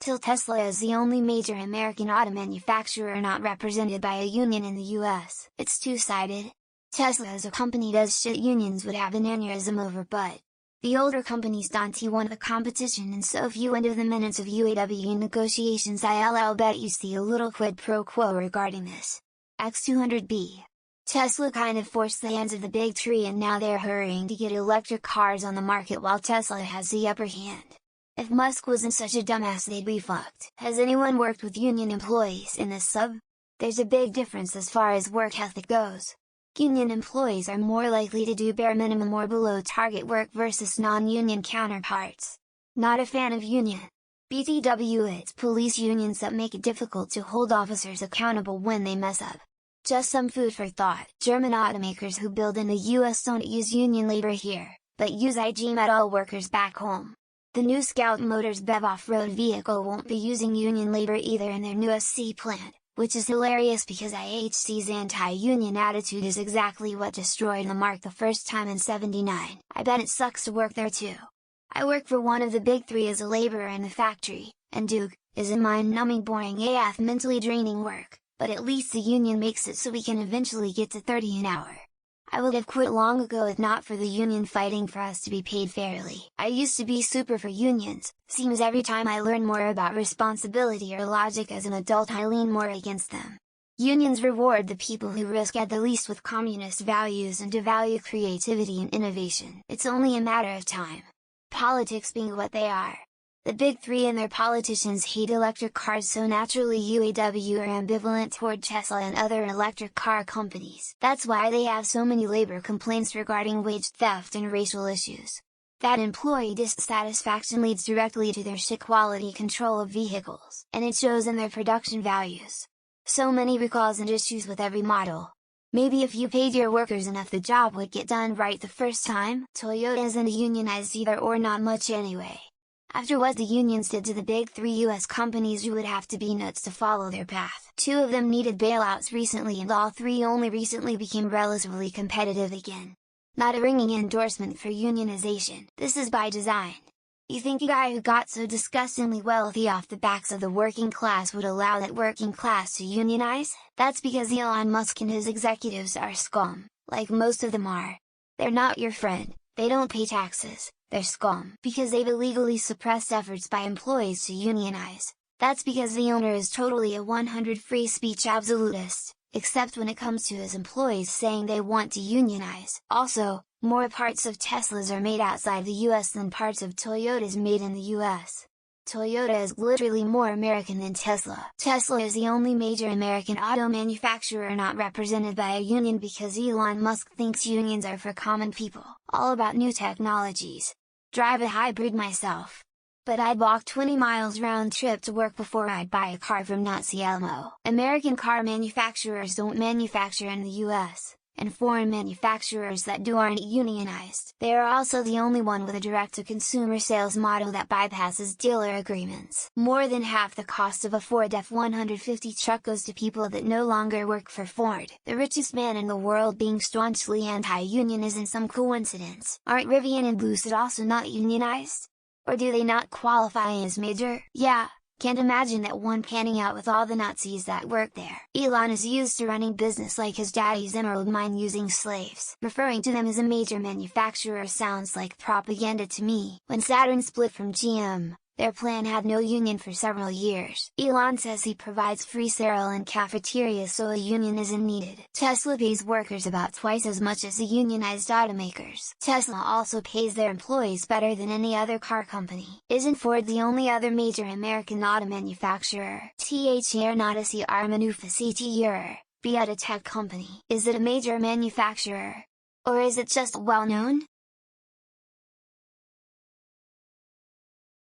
TIL Tesla is the only major American auto manufacturer not represented by a union in the US. It's two-sided. Tesla as a company does shit unions would have an aneurysm over, but the older companies don't won the competition, and so if you went to the minutes of UAW negotiations, I'll bet you see a little quid pro quo regarding this. X200B. Tesla kind of forced the hands of the big three, and now they're hurrying to get electric cars on the market while Tesla has the upper hand. If Musk wasn't such a dumbass, they'd be fucked. Has anyone worked with union employees in this sub? There's a big difference as far as work ethic goes. Union employees are more likely to do bare minimum or below target work versus non-union counterparts. Not a fan of union. BTW, it's police unions that make it difficult to hold officers accountable when they mess up. Just some food for thought. German automakers who build in the US don't use union labor here, but use IG Metall workers back home. The new Scout Motors BEV off-road vehicle won't be using union labor either in their new SC plant, which is hilarious because IHC's anti-union attitude is exactly what destroyed the mark the first time in '79. I bet it sucks to work there too. I work for one of the big three as a laborer in the factory, and Duke is a mind-numbing, boring AF, mentally draining work, but at least the union makes it so we can eventually get to 30 an hour. I would have quit long ago if not for the union fighting for us to be paid fairly. I used to be super for unions. Seems every time I learn more about responsibility or logic as an adult, I lean more against them. Unions reward the people who risk at the least with communist values and devalue creativity and innovation. It's only a matter of time. Politics being what they are. The big three and their politicians hate electric cars, so naturally UAW are ambivalent toward Tesla and other electric car companies. That's why they have so many labor complaints regarding wage theft and racial issues. That employee dissatisfaction leads directly to their shit quality control of vehicles, and it shows in their production values. So many recalls and issues with every model. Maybe if you paid your workers enough, the job would get done right the first time. Toyota isn't unionized either, or not much anyway. After what the unions did to the big three US companies, you would have to be nuts to follow their path. Two of them needed bailouts recently, and all three only recently became relatively competitive again. Not a ringing endorsement for unionization. This is by design. You think a guy who got so disgustingly wealthy off the backs of the working class would allow that working class to unionize? That's because Elon Musk and his executives are scum, like most of them are. They're not your friend, they don't pay taxes. They're scum because they've illegally suppressed efforts by employees to unionize. That's because the owner is totally a 100 free speech absolutist, except when it comes to his employees saying they want to unionize. Also, more parts of Teslas are made outside the US than parts of Toyotas made in the US. Toyota is literally more American than Tesla. Tesla is the only major American auto manufacturer not represented by a union because Elon Musk thinks unions are for common people. All about new technologies. Drive a hybrid myself. But I'd walk 20 miles round trip to work before I'd buy a car from Nazi Elmo. American car manufacturers don't manufacture in the US. And foreign manufacturers that do aren't unionized. They are also the only one with a direct-to-consumer sales model that bypasses dealer agreements. More than half the cost of a Ford F-150 truck goes to people that no longer work for Ford. The richest man in the world being staunchly anti-union isn't some coincidence. Aren't Rivian and Lucid also not unionized? Or do they not qualify as major? Yeah. Can't imagine that one panning out with all the Nazis that work there. Elon is used to running business like his daddy's emerald mine using slaves. Referring to them as a major manufacturer sounds like propaganda to me. When Saturn split from GM, their plan had no union for several years. Elon says he provides free cereal in cafeterias so a union isn't needed. Tesla pays workers about twice as much as the unionized automakers. Tesla also pays their employees better than any other car company. Isn't Ford the only other major American auto manufacturer? THR not a CR manufacturer, be at a tech company. Is it a major manufacturer? Or is it just well known?